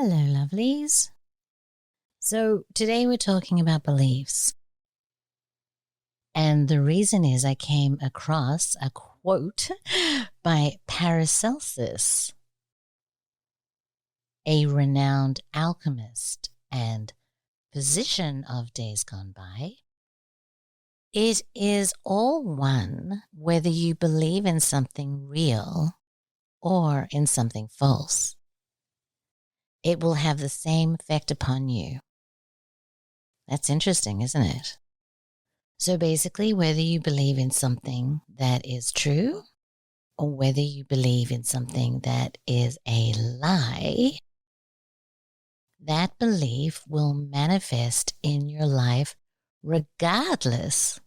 Hello, lovelies. So today we're talking about beliefs. And the reason is I came across a quote by Paracelsus, a renowned alchemist and physician of days gone by. It is all one whether you believe in something real or in something false. It will have the same effect upon you. That's interesting, isn't it? So basically, whether you believe in something that is true or whether you believe in something that is a lie, that belief will manifest in your life regardless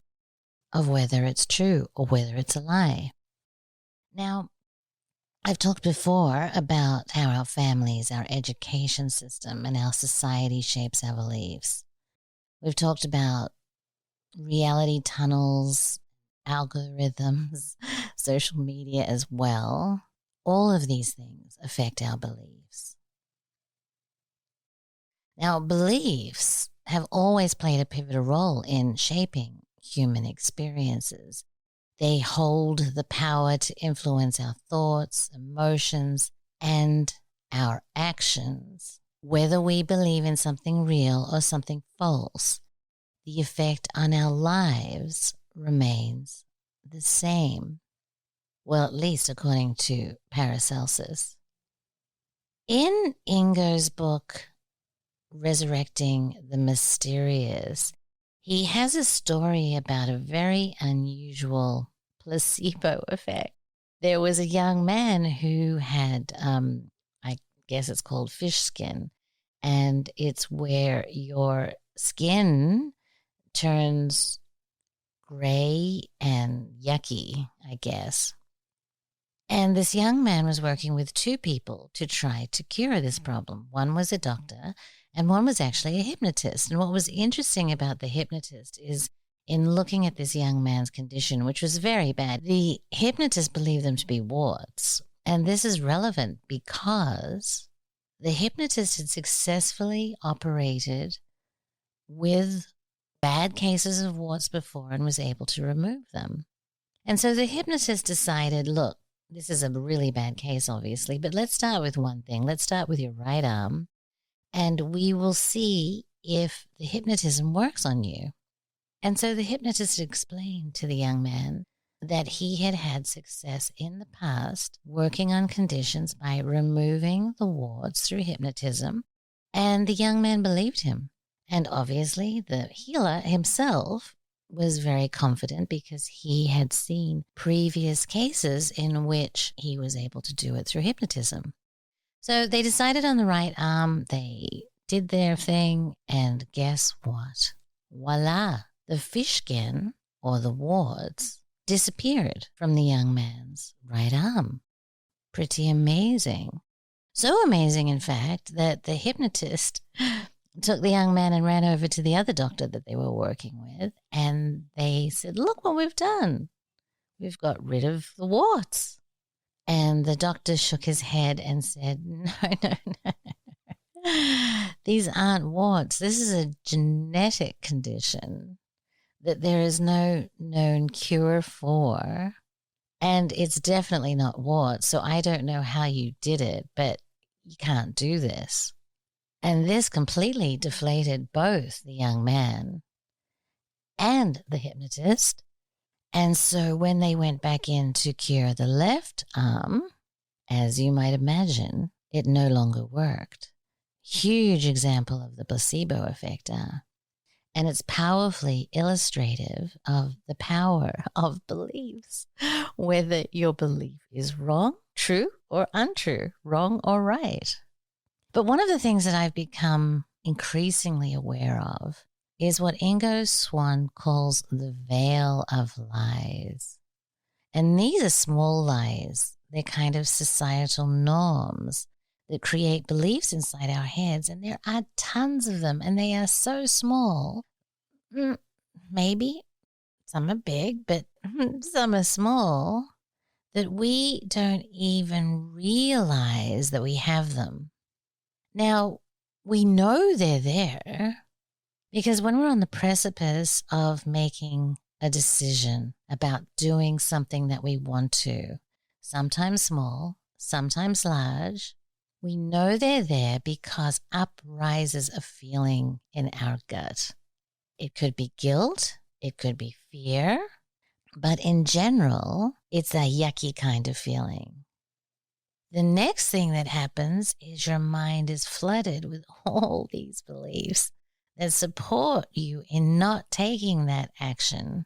of whether it's true or whether it's a lie. Now, I've talked before about how our families, our education system, and our society shapes our beliefs. We've talked about reality tunnels, algorithms, social media as well. All of these things affect our beliefs. Now, beliefs have always played a pivotal role in shaping human experiences. They hold the power to influence our thoughts, emotions, and our actions. Whether we believe in something real or something false, the effect on our lives remains the same. Well, at least according to Paracelsus. In Ingo's book, Resurrecting the Mysterious, he has a story about a very unusual placebo effect. There was a young man who had, I guess it's called fish skin, and it's where your skin turns gray and yucky, I guess. And this young man was working with two people to try to cure this problem. One was a doctor and one was actually a hypnotist. And what was interesting about the hypnotist is in looking at this young man's condition, which was very bad, the hypnotist believed them to be warts. And this is relevant because the hypnotist had successfully operated with bad cases of warts before and was able to remove them. And so the hypnotist decided, look, this is a really bad case, obviously, but let's start with one thing. Let's start with your right arm, and we will see if the hypnotism works on you. And so the hypnotist explained to the young man that he had had success in the past working on conditions by removing the warts through hypnotism, and the young man believed him. And obviously the healer himself was very confident because he had seen previous cases in which he was able to do it through hypnotism. So they decided on the right arm, they did their thing, and guess what? Voila! The fish skin, or the warts, disappeared from the young man's right arm. Pretty amazing. So amazing, in fact, that the hypnotist took the young man and ran over to the other doctor that they were working with, and they said, look what we've done. We've got rid of the warts. And the doctor shook his head and said, no. These aren't warts. This is a genetic condition that there is no known cure for, and it's definitely not warts. So I don't know how you did it, but you can't do this. And this completely deflated both the young man and the hypnotist. And so when they went back in to cure the left arm, as you might imagine, it no longer worked. Huge example of the placebo effect. And it's powerfully illustrative of the power of beliefs, whether your belief is wrong, true, or untrue, wrong or right. But one of the things that I've become increasingly aware of is what Ingo Swann calls the veil of lies. And these are small lies. They're kind of societal norms that create beliefs inside our heads, and there are tons of them, and they are so small. Maybe some are big, but some are small, that we don't even realize that we have them. Now, we know they're there because when we're on the precipice of making a decision about doing something that we want to, sometimes small, sometimes large, we know they're there because up rises a feeling in our gut. It could be guilt, it could be fear, but in general, it's a yucky kind of feeling. The next thing that happens is your mind is flooded with all these beliefs that support you in not taking that action.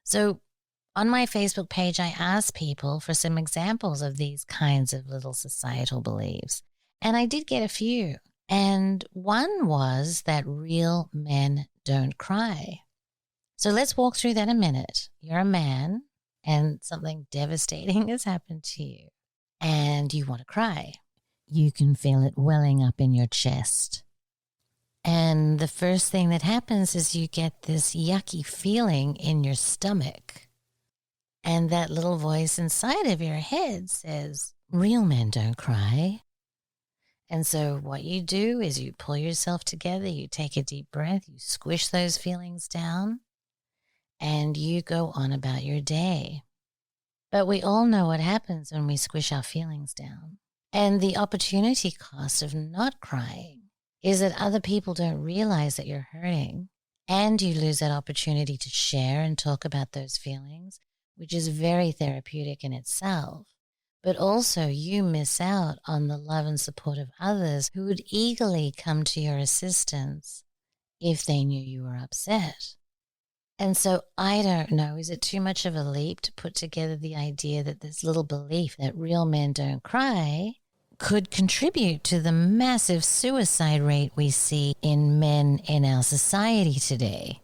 So on my Facebook page, I asked people for some examples of these kinds of little societal beliefs, and I did get a few. And one was that real men don't cry. So let's walk through that a minute. You're a man and something devastating has happened to you and you want to cry. You can feel it welling up in your chest. And the first thing that happens is you get this yucky feeling in your stomach. And that little voice inside of your head says, real men don't cry. And so what you do is you pull yourself together, you take a deep breath, you squish those feelings down, and you go on about your day. But we all know what happens when we squish our feelings down. And the opportunity cost of not crying is that other people don't realize that you're hurting, and you lose that opportunity to share and talk about those feelings, which is very therapeutic in itself. But also you miss out on the love and support of others who would eagerly come to your assistance if they knew you were upset. And so I don't know, is it too much of a leap to put together the idea that this little belief that real men don't cry could contribute to the massive suicide rate we see in men in our society today?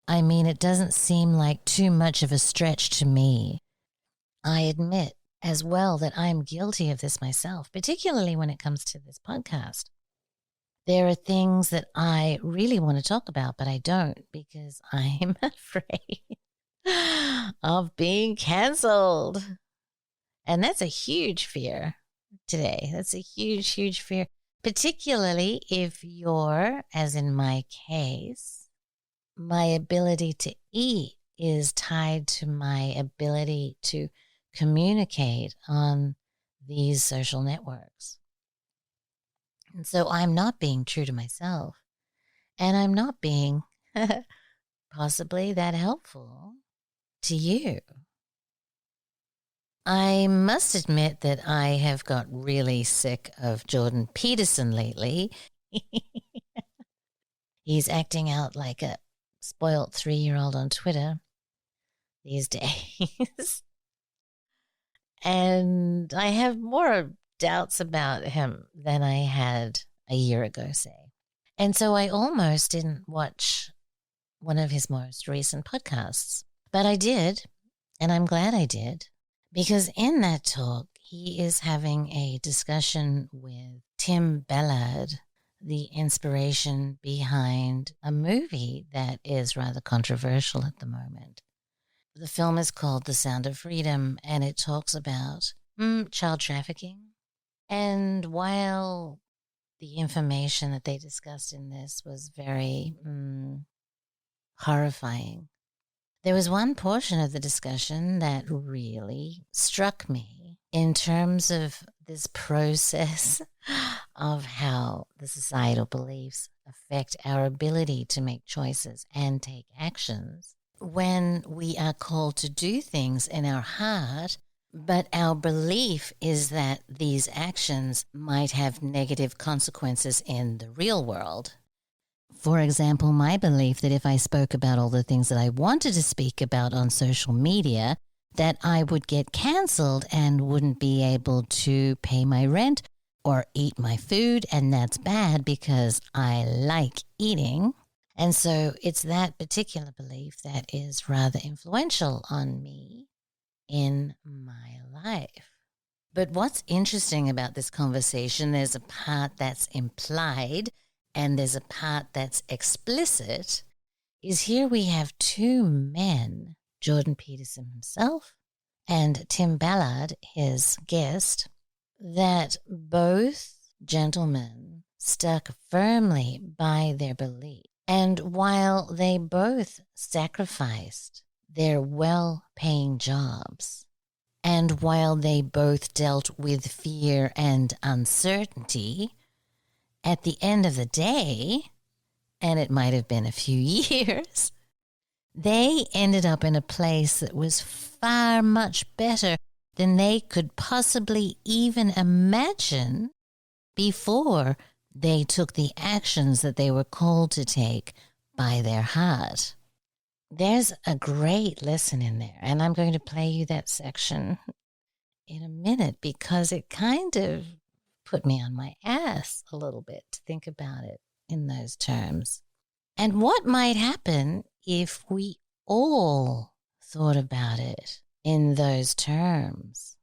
I mean, it doesn't seem like too much of a stretch to me. I admit as well that I'm guilty of this myself, particularly when it comes to this podcast. There are things that I really want to talk about, but I don't because I'm afraid of being canceled. And that's a huge fear today. That's a huge, huge fear, particularly if you're, as in my case, my ability to eat is tied to my ability to communicate on these social networks. And so I'm not being true to myself, and I'm not being possibly that helpful to you. I must admit that I have got really sick of Jordan Peterson lately. He's acting out like a spoilt 3-year-old on Twitter these days. And I have more doubts about him than I had a year ago, say. And so I almost didn't watch one of his most recent podcasts. But I did, and I'm glad I did, because in that talk, he is having a discussion with Tim Ballard, the inspiration behind a movie that is rather controversial at the moment. The film is called The Sound of Freedom, and it talks about child trafficking. And while the information that they discussed in this was very horrifying, there was one portion of the discussion that really struck me in terms of this process of how the societal beliefs affect our ability to make choices and take actions when we are called to do things in our heart, but our belief is that these actions might have negative consequences in the real world. For example, my belief that if I spoke about all the things that I wanted to speak about on social media, that I would get canceled and wouldn't be able to pay my rent or eat my food, and that's bad because I like eating. And so it's that particular belief that is rather influential on me in my life. But what's interesting about this conversation, there's a part that's implied and there's a part that's explicit, is here we have two men, Jordan Peterson himself and Tim Ballard, his guest, that both gentlemen stuck firmly by their belief. And while they both sacrificed their well-paying jobs, and while they both dealt with fear and uncertainty, at the end of the day, and it might have been a few years, they ended up in a place that was far much better than they could possibly even imagine before they took the actions that they were called to take by their heart. There's a great lesson in there, and I'm going to play you that section in a minute because it kind of put me on my ass a little bit to think about it in those terms. And what might happen if we all thought about it in those terms?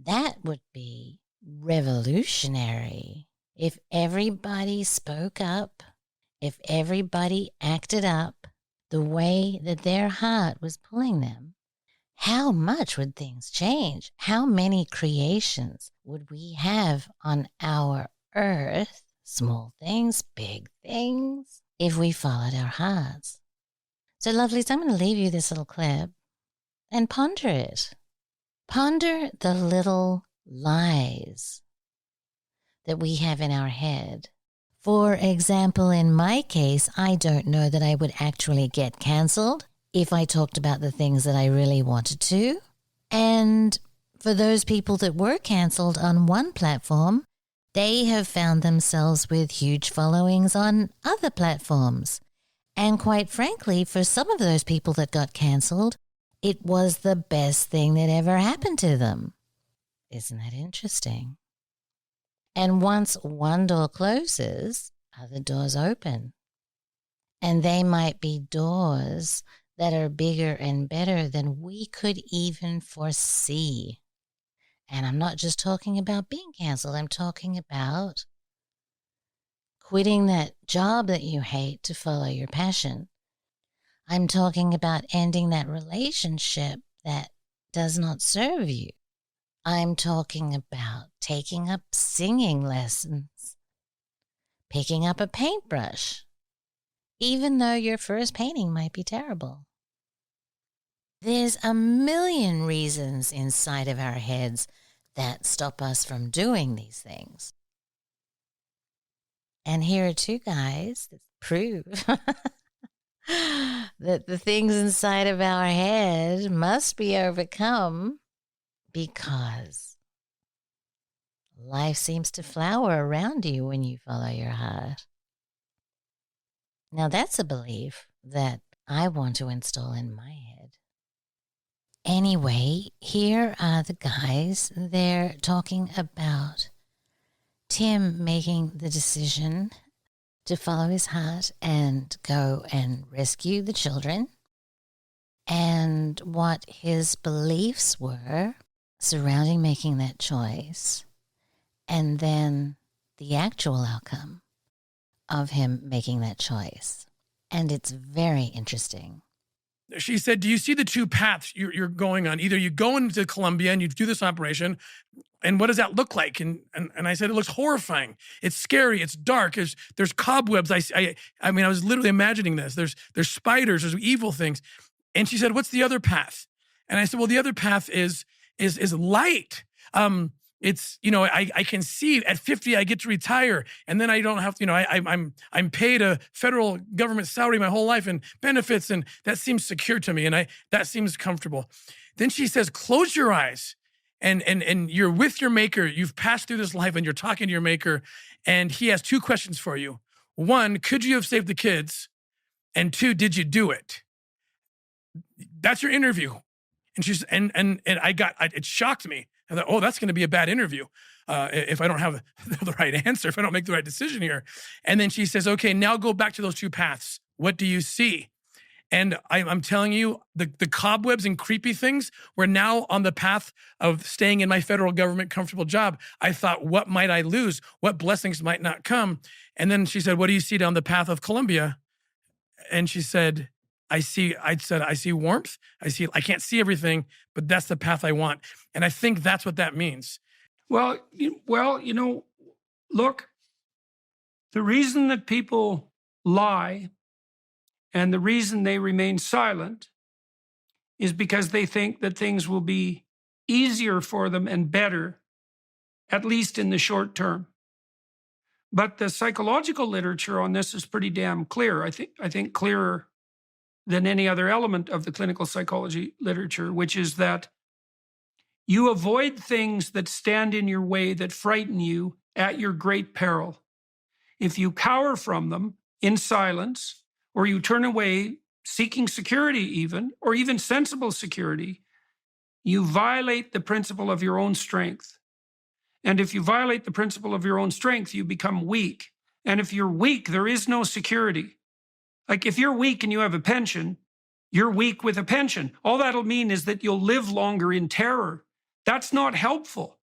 That would be revolutionary. If everybody spoke up, if everybody acted up the way that their heart was pulling them, how much would things change? How many creations would we have on our earth? Small things, big things, if we followed our hearts. So, lovelies, I'm going to leave you this little clip and ponder it. Ponder the little lies that we have in our head. For example, in my case, I don't know that I would actually get cancelled if I talked about the things that I really wanted to. And for those people that were cancelled on one platform, they have found themselves with huge followings on other platforms. And quite frankly, for some of those people that got cancelled, it was the best thing that ever happened to them. Isn't that interesting? And once one door closes, other doors open. And they might be doors that are bigger and better than we could even foresee. And I'm not just talking about being canceled. I'm talking about quitting that job that you hate to follow your passion. I'm talking about ending that relationship that does not serve you. I'm talking about taking up singing lessons, picking up a paintbrush, even though your first painting might be terrible. There's a million reasons inside of our heads that stop us from doing these things. And here are two guys that prove that the things inside of our head must be overcome because life seems to flower around you when you follow your heart. Now, that's a belief that I want to install in my head. Anyway, here are the guys. They're talking about Tim making the decision to follow his heart and go and rescue the children, and what his beliefs were surrounding making that choice, and then the actual outcome of him making that choice. And it's very interesting. She said, do you see the two paths you're going on? Either you go into Colombia and you do this operation, and what does that look like? And I said, it looks horrifying. It's scary. It's dark. There's cobwebs. I mean, I was literally imagining this. There's spiders. There's evil things. And she said, what's the other path? And I said, well, the other path is light. It's, I can see at 50, I get to retire, and then I don't have to, I'm paid a federal government salary my whole life and benefits. And that seems secure to me. And that seems comfortable. Then she says, close your eyes and you're with your maker. You've passed through this life and you're talking to your maker. And he has two questions for you. One, could you have saved the kids? And two, did you do it? That's your interview. And she's, and it shocked me. I thought, oh, that's going to be a bad interview if I don't have the right answer, if I don't make the right decision here. And then she says, okay, now go back to those two paths. What do you see? And I'm telling you, the cobwebs and creepy things were now on the path of staying in my federal government comfortable job. I thought, what might I lose? What blessings might not come? And then she said, what do you see down the path of Colombia? And she said, I see warmth. I can't see everything, but that's the path I want. And I think that's what that means. Well, Look, the reason that people lie and the reason they remain silent is because they think that things will be easier for them and better, at least in the short term. But the psychological literature on this is pretty damn clear. I think clearer than any other element of the clinical psychology literature, which is that you avoid things that stand in your way, that frighten you at your great peril. If you cower from them in silence, or you turn away seeking security even, or even sensible security, you violate the principle of your own strength. And if you violate the principle of your own strength, you become weak. And if you're weak, there is no security. Like if you're weak and you have a pension, you're weak with a pension. All that'll mean is that you'll live longer in terror. That's not helpful.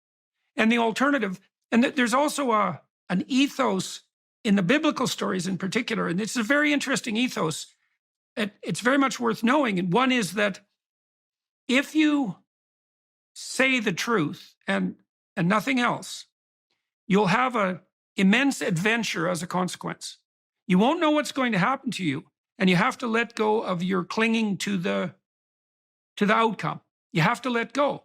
And the alternative, and there's also an ethos in the biblical stories in particular, and it's a very interesting ethos. It's very much worth knowing. And one is that if you say the truth and nothing else, you'll have an immense adventure as a consequence. You won't know what's going to happen to you, and you have to let go of your clinging to the outcome. You have to let go.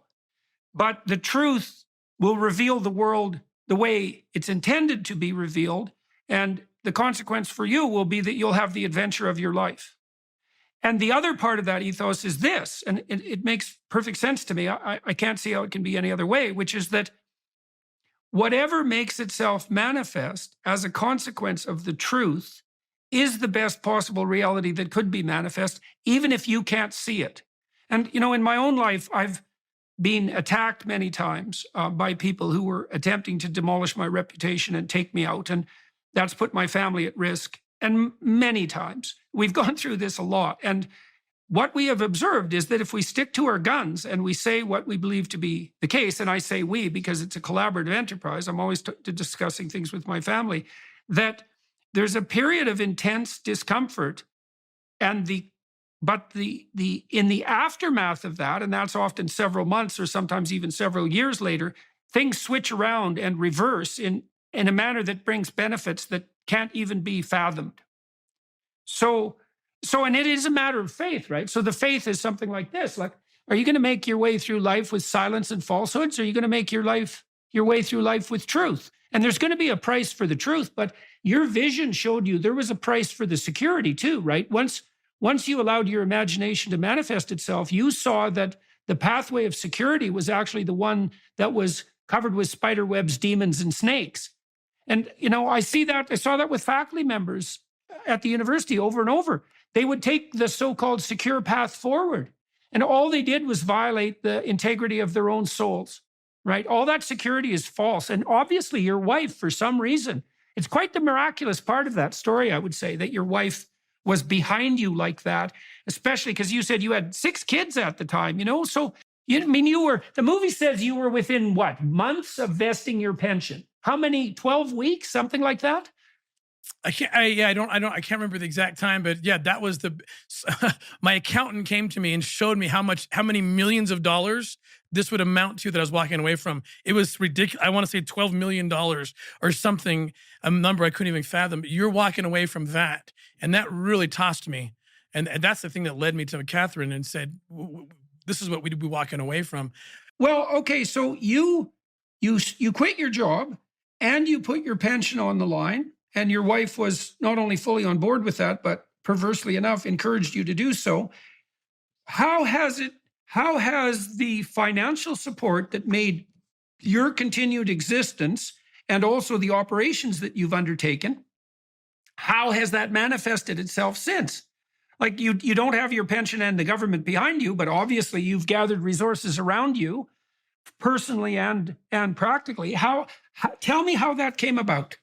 But the truth will reveal the world the way it's intended to be revealed, and the consequence for you will be that you'll have the adventure of your life. And the other part of that ethos is this, and it makes perfect sense to me. I can't see how it can be any other way, which is that whatever makes itself manifest as a consequence of the truth is the best possible reality that could be manifest, even if you can't see it. And, you know, in my own life, I've been attacked many times by people who were attempting to demolish my reputation and take me out. And that's put my family at risk. And many times we've gone through this a lot. And what we have observed is that if we stick to our guns and we say what we believe to be the case, and I say we because it's a collaborative enterprise, I'm always discussing things with my family, that there's a period of intense discomfort, and in the aftermath of that, and that's often several months or sometimes even several years later, things switch around and reverse in a manner that brings benefits that can't even be fathomed. So, and it is a matter of faith, right? So the faith is something like this: like, are you going to make your way through life with silence and falsehoods? Or are you going to make your way through life with truth? And there's going to be a price for the truth, but your vision showed you there was a price for the security too, right? Once you allowed your imagination to manifest itself, you saw that the pathway of security was actually the one that was covered with spider webs, demons, and snakes. And, you know, I saw that with faculty members at the university over and over. They would take the so-called secure path forward, and all they did was violate the integrity of their own souls, right? All that security is false. And obviously your wife, for some reason, it's quite the miraculous part of that story, I would say, that your wife was behind you like that, especially because you said you had 6 kids at the time, you know? So, the movie says you were within what, months of vesting your pension? How many, 12 weeks, something like that? I can't remember the exact time, but yeah, that was my accountant came to me and showed me how many millions of dollars this would amount to that I was walking away from. It was ridiculous. I want to say $12 million or something, a number I couldn't even fathom. But you're walking away from that. And that really tossed me. And that's the thing that led me to Catherine and said, this is what we'd be walking away from. Well, okay, so you quit your job and you put your pension on the line, and your wife was not only fully on board with that, but perversely enough, encouraged you to do so. How has the financial support that made your continued existence and also the operations that you've undertaken, how has that manifested itself since? Like you don't have your pension and the government behind you, but obviously you've gathered resources around you personally and practically. Tell me how that came about.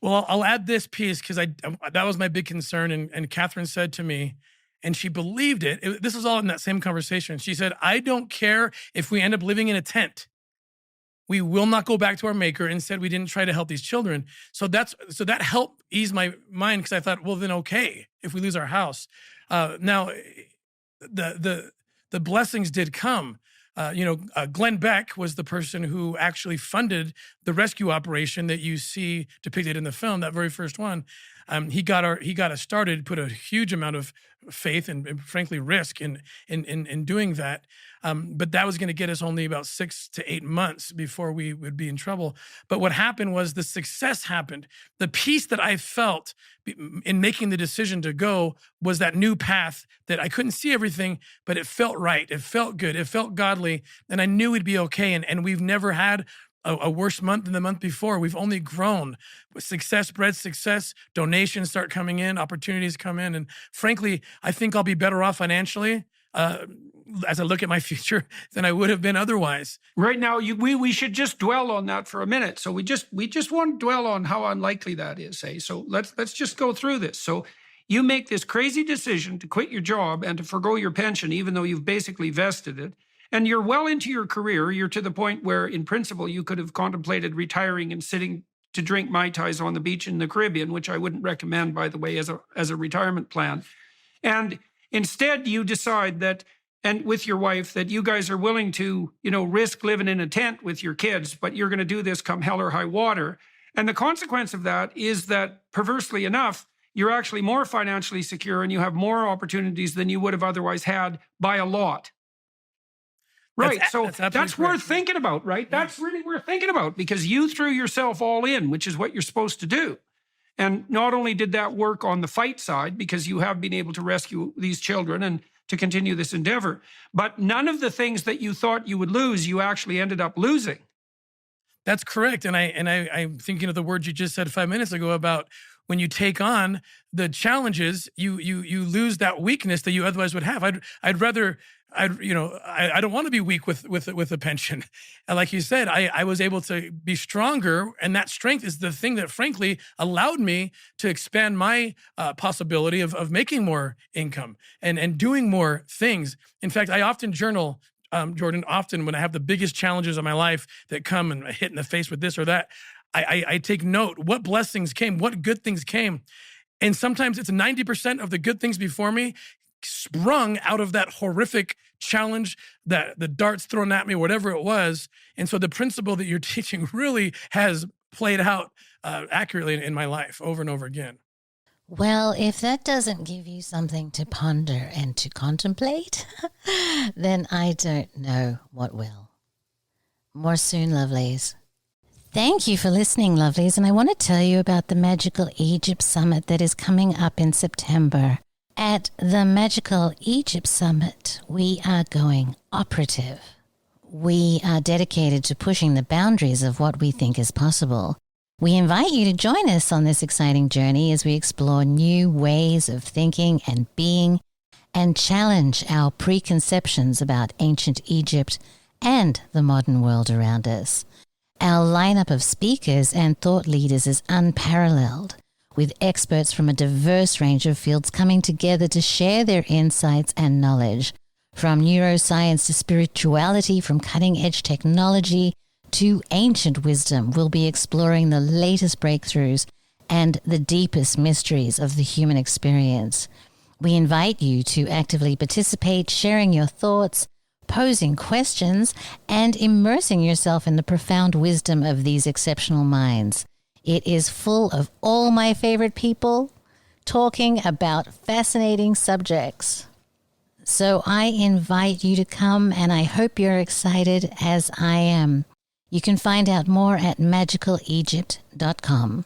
Well, I'll add this piece because that was my big concern. And Catherine said to me, and she believed it. This is all in that same conversation. She said, I don't care if we end up living in a tent. We will not go back to our maker. Instead, we didn't try to help these children. So that helped ease my mind, because I thought, well, then okay, if we lose our house. Now, the blessings did come. Glenn Beck was the person who actually funded the rescue operation that you see depicted in the film, that very first one. He got us started, put a huge amount of faith and frankly risk in doing that. But that was going to get us only about 6 to 8 months before we would be in trouble. But what happened was the success happened. The peace that I felt in making the decision to go was that new path that I couldn't see everything, but it felt right. It felt good. It felt godly. And I knew we'd be okay. And we've never had a worse month than the month before. We've only grown. Success breeds success. Donations start coming in. Opportunities come in. And frankly, I think I'll be better off financially as I look at my future than I would have been otherwise. Right now, we should just dwell on that for a minute. So we just want to dwell on how unlikely that is. So let's just go through this. So you make this crazy decision to quit your job and to forgo your pension, even though you've basically vested it. And you're well into your career. You're to the point where, in principle, you could have contemplated retiring and sitting to drink Mai Tais on the beach in the Caribbean, which I wouldn't recommend, by the way, as a retirement plan. And instead, you decide that, and with your wife, that you guys are willing to, risk living in a tent with your kids, but you're going to do this come hell or high water. And the consequence of that is that, perversely enough, you're actually more financially secure and you have more opportunities than you would have otherwise had by a lot. Right. That's worth thinking about, right? That's really worth thinking about, because you threw yourself all in, which is what you're supposed to do. And not only did that work on the fight side, because you have been able to rescue these children and to continue this endeavor, but none of the things that you thought you would lose, you actually ended up losing. That's correct. And I'm thinking of the words you just said 5 minutes ago about when you take on the challenges, you lose that weakness that you otherwise would have. I don't want to be weak with a pension. And like you said, I was able to be stronger, and that strength is the thing that frankly allowed me to expand my possibility of making more income and doing more things. In fact, I often journal, Jordan, often when I have the biggest challenges of my life that come and hit in the face with this or that, I take note, what blessings came, what good things came. And sometimes it's 90% of the good things before me sprung out of that horrific challenge, that the darts thrown at me, whatever it was. And so the principle that you're teaching really has played out accurately in my life over and over again. Well, if that doesn't give you something to ponder and to contemplate, then I don't know what will. More soon, lovelies. Thank you for listening, lovelies, and I want to tell you about the Magical Egypt Summit that is coming up in September. At the Magical Egypt Summit, we are going operative. We are dedicated to pushing the boundaries of what we think is possible. We invite you to join us on this exciting journey as we explore new ways of thinking and being and challenge our preconceptions about ancient Egypt and the modern world around us. Our lineup of speakers and thought leaders is unparalleled, with experts from a diverse range of fields coming together to share their insights and knowledge. From neuroscience to spirituality, from cutting-edge technology to ancient wisdom, we'll be exploring the latest breakthroughs and the deepest mysteries of the human experience. We invite you to actively participate, sharing your thoughts, posing questions, and immersing yourself in the profound wisdom of these exceptional minds. It is full of all my favorite people talking about fascinating subjects. So I invite you to come, and I hope you're excited as I am. You can find out more at magicalegypt.com.